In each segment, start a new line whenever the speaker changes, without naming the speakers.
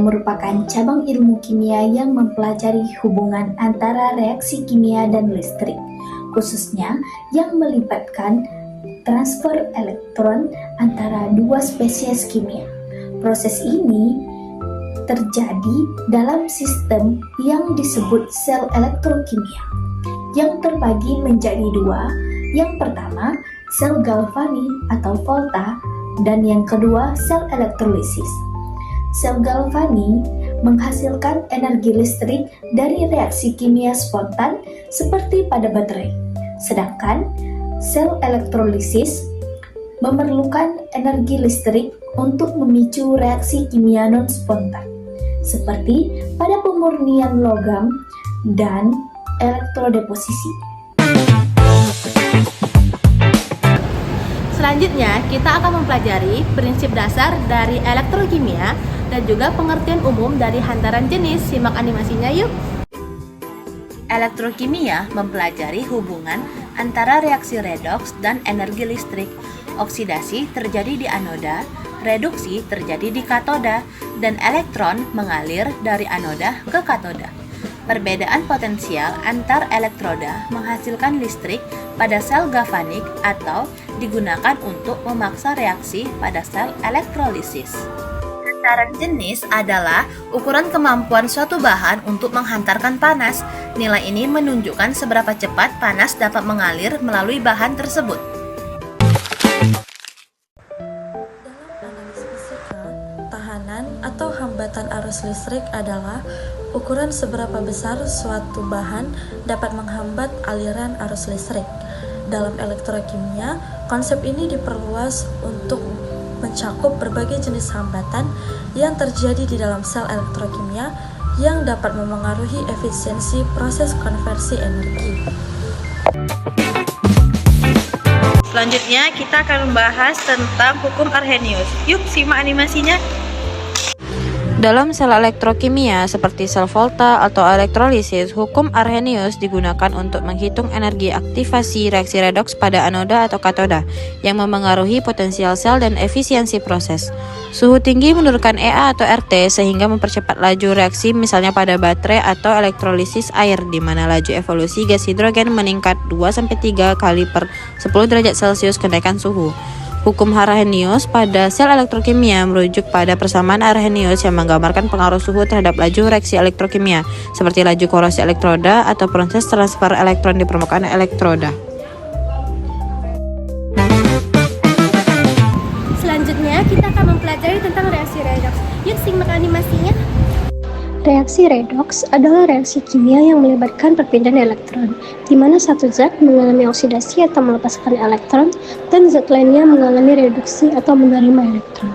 merupakan cabang ilmu kimia yang mempelajari hubungan antara reaksi kimia dan listrik, khususnya yang melibatkan transfer elektron antara dua spesies kimia. Proses ini terjadi dalam sistem yang disebut sel elektrokimia, yang terbagi menjadi dua. Yang pertama, sel galvani atau volta, dan yang kedua, sel elektrolisis. Sel galvani menghasilkan energi listrik dari reaksi kimia spontan seperti pada baterai. Sedangkan sel elektrolisis memerlukan energi listrik untuk memicu reaksi kimia non-spontan, seperti pada pemurnian logam dan elektrodeposisi.
Selanjutnya, kita akan mempelajari prinsip dasar dari elektrokimia dan juga pengertian umum dari hantaran jenis. Simak animasinya yuk! Elektrokimia mempelajari hubungan antara reaksi redoks dan energi listrik. Oksidasi terjadi di anoda, reduksi terjadi di katoda, dan elektron mengalir dari anoda ke katoda. Perbedaan potensial antar elektroda menghasilkan listrik pada sel galvanik atau digunakan untuk memaksa reaksi pada sel elektrolisis. Hantaran jenis adalah ukuran kemampuan suatu bahan untuk menghantarkan panas. Nilai ini menunjukkan seberapa cepat panas dapat mengalir melalui bahan tersebut.
Dalam analisis fisika, tahanan atau hambatan arus listrik adalah ukuran seberapa besar suatu bahan dapat menghambat aliran arus listrik. Dalam elektrokimia, konsep ini diperluas untuk mencakup berbagai jenis hambatan yang terjadi di dalam sel elektrokimia yang dapat memengaruhi efisiensi proses konversi energi.
Selanjutnya, kita akan membahas tentang hukum Arrhenius. Yuk, simak animasinya.
Dalam sel elektrokimia seperti sel volta atau elektrolisis, hukum Arrhenius digunakan untuk menghitung energi aktivasi reaksi redoks pada anoda atau katoda yang memengaruhi potensial sel dan efisiensi proses. Suhu tinggi menurunkan EA atau RT sehingga mempercepat laju reaksi, misalnya pada baterai atau elektrolisis air di mana laju evolusi gas hidrogen meningkat 2-3 kali per 10 derajat Celcius kenaikan suhu. Hukum Arrhenius pada sel elektrokimia merujuk pada persamaan Arrhenius yang menggambarkan pengaruh suhu terhadap laju reaksi elektrokimia, seperti laju korosi elektroda atau proses transfer elektron di permukaan elektroda.
Selanjutnya, kita akan mempelajari tentang reaksi redoks. Yuk, simak animasinya.
Reaksi redoks adalah reaksi kimia yang melibatkan perpindahan elektron, di mana satu zat mengalami oksidasi atau melepaskan elektron, dan zat lainnya mengalami reduksi atau menerima elektron.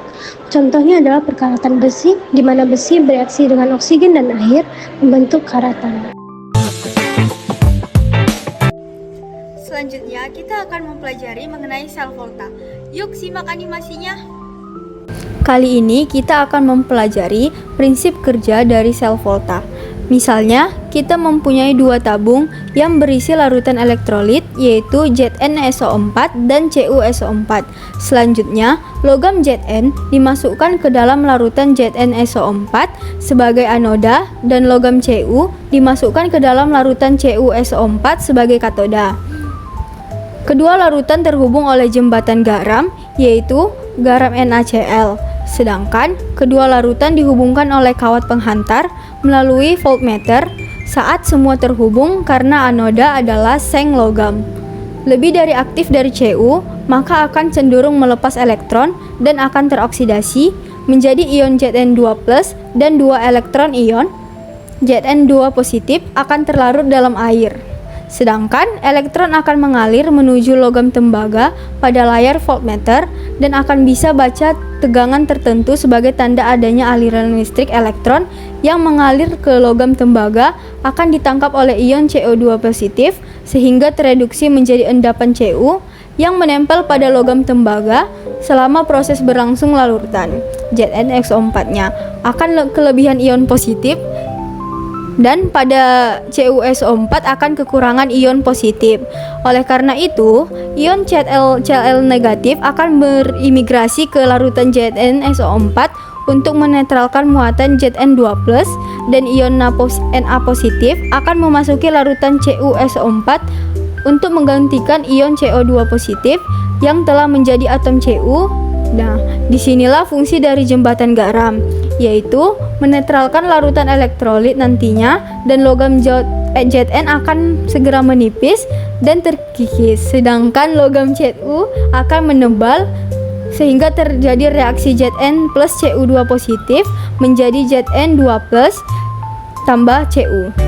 Contohnya adalah perkaratan besi, di mana besi bereaksi dengan oksigen dan air membentuk karatan.
Selanjutnya, kita akan mempelajari mengenai sel volta. Yuk, simak animasinya.
Kali ini kita akan mempelajari prinsip kerja dari sel volta. Misalnya, kita mempunyai dua tabung yang berisi larutan elektrolit yaitu ZnSO4 dan CuSO4. Selanjutnya, logam Zn dimasukkan ke dalam larutan ZnSO4 sebagai anoda dan logam Cu dimasukkan ke dalam larutan CuSO4 sebagai katoda. Kedua larutan terhubung oleh jembatan garam yaitu garam NaCl. Sedangkan kedua larutan dihubungkan oleh kawat penghantar melalui voltmeter saat semua terhubung karena anoda adalah seng logam. Lebih dari aktif dari Cu, maka akan cenderung melepas elektron dan akan teroksidasi menjadi ion Zn2+ dan dua elektron ion Zn2 positif akan terlarut dalam air. Sedangkan elektron akan mengalir menuju logam tembaga pada layar voltmeter dan akan bisa baca tegangan tertentu sebagai tanda adanya aliran listrik. Elektron yang mengalir ke logam tembaga akan ditangkap oleh ion CO2 positif sehingga tereduksi menjadi endapan Cu yang menempel pada logam tembaga selama proses berlangsung larutan. ZnXO4-nya akan kelebihan ion positif dan pada CuSO4 akan kekurangan ion positif. Oleh karena itu, ion Cl negatif akan berimigrasi ke larutan ZnSO4 untuk menetralkan muatan Zn2+, dan ion Na positif akan memasuki larutan CuSO4 untuk menggantikan ion CO2 positif yang telah menjadi atom Cu. Nah, disinilah fungsi dari jembatan garam, yaitu menetralkan larutan elektrolit nantinya, dan logam Zn akan segera menipis dan terkikis, sedangkan logam Cu akan menebal sehingga terjadi reaksi Zn plus Cu2 positif menjadi Zn2+ tambah Cu.